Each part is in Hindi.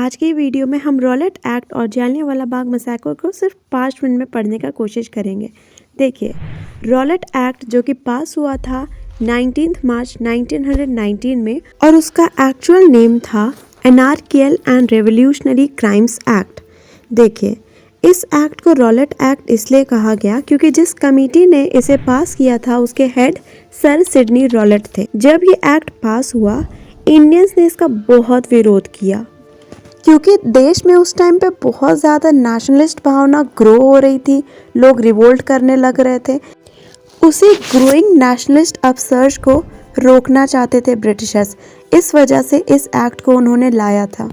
आज की वीडियो में हम रॉलेट एक्ट और जालियांवाला बाग मैसेकर को सिर्फ 5 मिनट में पढ़ने का कोशिश करेंगे। देखिए, रॉलेट एक्ट जो कि पास हुआ था 19 मार्च 1919 में और उसका एक्चुअल नेम था एनार्कियल एंड रेवोल्यूशनरी क्राइम्स एक्ट। देखिए, इस एक्ट को रॉलेट एक्ट इसलिए कहा गया क्योंकि जिस कमेटी ने इसे पास किया था उसके हेड सर सिडनी रॉलेट थे। जब ये एक्ट पास हुआ, इंडियंस ने इसका बहुत विरोध किया क्योंकि देश में उस टाइम पे बहुत ज़्यादा नेशनलिस्ट भावना ग्रो हो रही थी, लोग रिवोल्ट करने लग रहे थे। उसी ग्रोइंग नेशनलिस्ट अपसर्ज को रोकना चाहते थे ब्रिटिशर्स। इस वजह से इस एक्ट को उन्होंने लाया था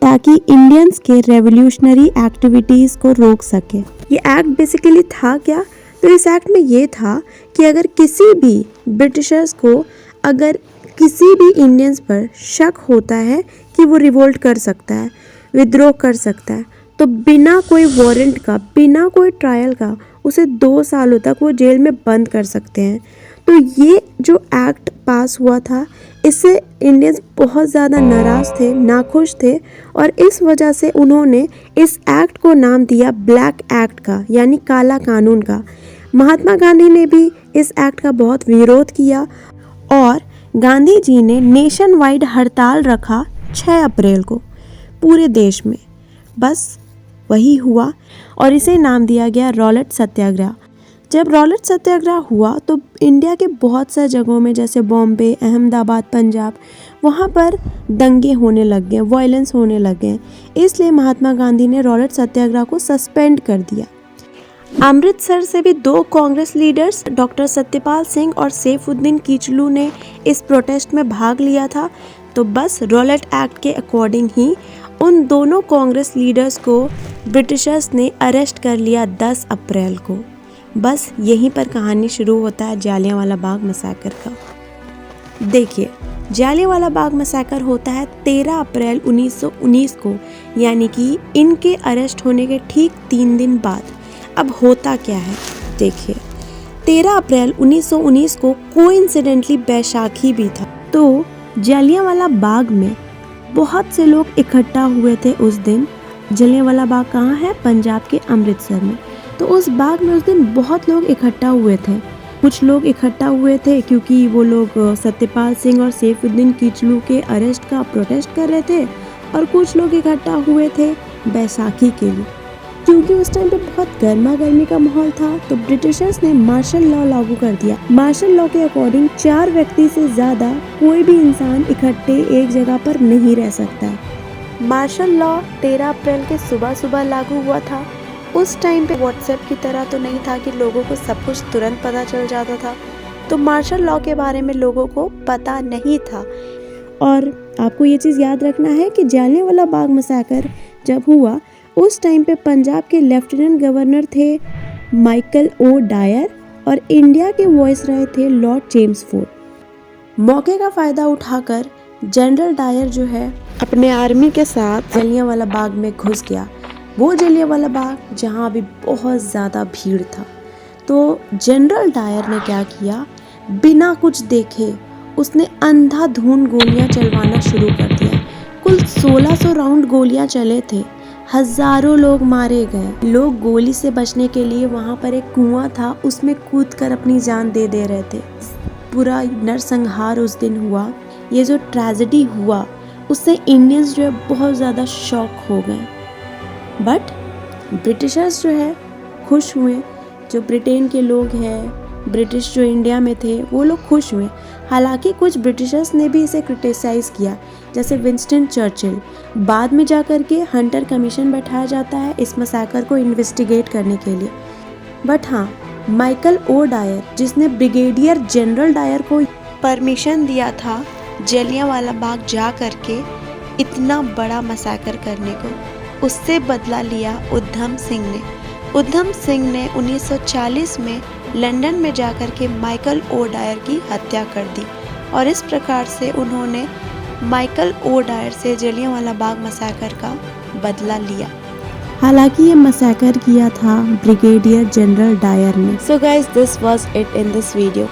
ताकि इंडियंस के रेवोल्यूशनरी एक्टिविटीज़ को रोक सके। ये एक्ट बेसिकली था क्या? तो इस एक्ट में ये था कि अगर किसी भी ब्रिटिशर्स को अगर किसी भी इंडियंस पर शक होता है कि वो रिवोल्ट कर सकता है, विद्रोह कर सकता है, तो बिना कोई वारंट का, बिना कोई ट्रायल का उसे 2 सालों तक वो जेल में बंद कर सकते हैं। तो ये जो एक्ट पास हुआ था, इससे इंडियंस बहुत ज़्यादा नाराज़ थे, नाखुश थे और इस वजह से उन्होंने इस एक्ट को नाम दिया ब्लैक एक्ट का, यानी काला कानून का। महात्मा गांधी ने भी इस एक्ट का बहुत विरोध किया और गांधी जी ने नेशन वाइड हड़ताल रखा 6 अप्रैल को पूरे देश में। बस वही हुआ और इसे नाम दिया गया रॉलेट सत्याग्रह। जब रॉलेट सत्याग्रह हुआ तो इंडिया के बहुत से जगहों में जैसे बॉम्बे, अहमदाबाद, पंजाब, वहाँ पर दंगे होने लग गए, वायलेंस होने लग गए। इसलिए महात्मा गांधी ने रॉलेट सत्याग्रह को सस्पेंड कर दिया। अमृतसर से भी 2 कांग्रेस लीडर्स डॉक्टर सत्यपाल सिंह और सैफुद्दीन किचलू ने इस प्रोटेस्ट में भाग लिया था। तो बस रॉलेट एक्ट के अकॉर्डिंग ही उन दोनों कांग्रेस लीडर्स को ब्रिटिशर्स ने अरेस्ट कर लिया 10 अप्रैल को। बस यहीं पर कहानी शुरू होता है जालियांवाला बाग मैसेकर का। देखिए, जालियांवाला बाग मैसेकर होता है 13 अप्रैल 1919 को, यानी कि इनके अरेस्ट होने के ठीक 3 दिन बाद। अब होता क्या है, देखिए, 13 अप्रैल 1919 को कोइंसिडेंटली बैसाखी भी था। तो जालियांवाला बाग में बहुत से लोग इकट्ठा हुए थे उस दिन। जालियांवाला बाग कहाँ है? पंजाब के अमृतसर में। तो उस बाग में उस दिन बहुत लोग इकट्ठा हुए थे। कुछ लोग इकट्ठा हुए थे क्योंकि वो लोग सत्यपाल सिंह और सैफुद्दीन किचलू के अरेस्ट का प्रोटेस्ट कर रहे थे और कुछ लोग इकट्ठा हुए थे बैसाखी के लिए। क्योंकि उस टाइम पे बहुत गर्मा गर्मी का माहौल था तो ब्रिटिशर्स ने मार्शल लॉ लागू कर दिया। मार्शल लॉ के अकॉर्डिंग 4 व्यक्ति से ज़्यादा कोई भी इंसान इकट्ठे एक जगह पर नहीं रह सकता है। मार्शल लॉ 13 अप्रैल के सुबह सुबह लागू हुआ था। उस टाइम पे व्हाट्सएप की तरह तो नहीं था कि लोगों को सब कुछ तुरंत पता चल जाता था। तो मार्शल लॉ के बारे में लोगों को पता नहीं था। और आपको ये चीज़ याद रखना है कि जालियांवाला बाग मैसेकर जब हुआ उस टाइम पे पंजाब के लेफ्टिनेंट गवर्नर थे माइकल ओ डायर और इंडिया के वॉइसरॉय थे लॉर्ड चेम्सफोर्ड। मौके का फ़ायदा उठाकर जनरल डायर जो है अपने आर्मी के साथ जालियांवाला बाग में घुस गया। वो जालियांवाला बाग जहाँ अभी बहुत ज़्यादा भीड़ था। तो जनरल डायर ने क्या किया, बिना कुछ देखे उसने अंधाधुंध गोलियां चलवाना शुरू कर दिया। कुल 1600 राउंड गोलियां चले थे, हजारों लोग मारे गए। लोग गोली से बचने के लिए वहाँ पर एक कुआं था, उसमें कूदकर अपनी जान दे रहे थे। पूरा नरसंहार उस दिन हुआ। ये जो ट्रेजेडी हुआ उससे इंडियंस जो है बहुत ज़्यादा शॉक हो गए। बट ब्रिटिशर्स जो है खुश हुए। जो ब्रिटेन के लोग हैं, ब्रिटिश जो इंडिया में थे, वो लोग खुश हुए। हालांकि कुछ ब्रिटिशर्स ने भी इसे क्रिटिसाइज़ किया, जैसे विंस्टन चर्चिल। बाद में जाकर के हंटर कमीशन बैठाया जाता है इस मैसेकर को इन्वेस्टिगेट करने के लिए। बट हाँ, माइकल ओ डायर, जिसने ब्रिगेडियर जनरल डायर को परमिशन दिया था जालियांवाला बाग जा करके इतना बड़ा मैसेकर करने को, उससे बदला लिया उधम सिंह ने। उधम सिंह ने 1940 में लंदन में जाकर के माइकल ओ डायर की हत्या कर दी और इस प्रकार से उन्होंने माइकल ओ डायर से जालियांवाला बाग मैसेकर का बदला लिया। हालांकि ये मैसेकर किया था ब्रिगेडियर जनरल डायर ने। So guys, this was it in this video.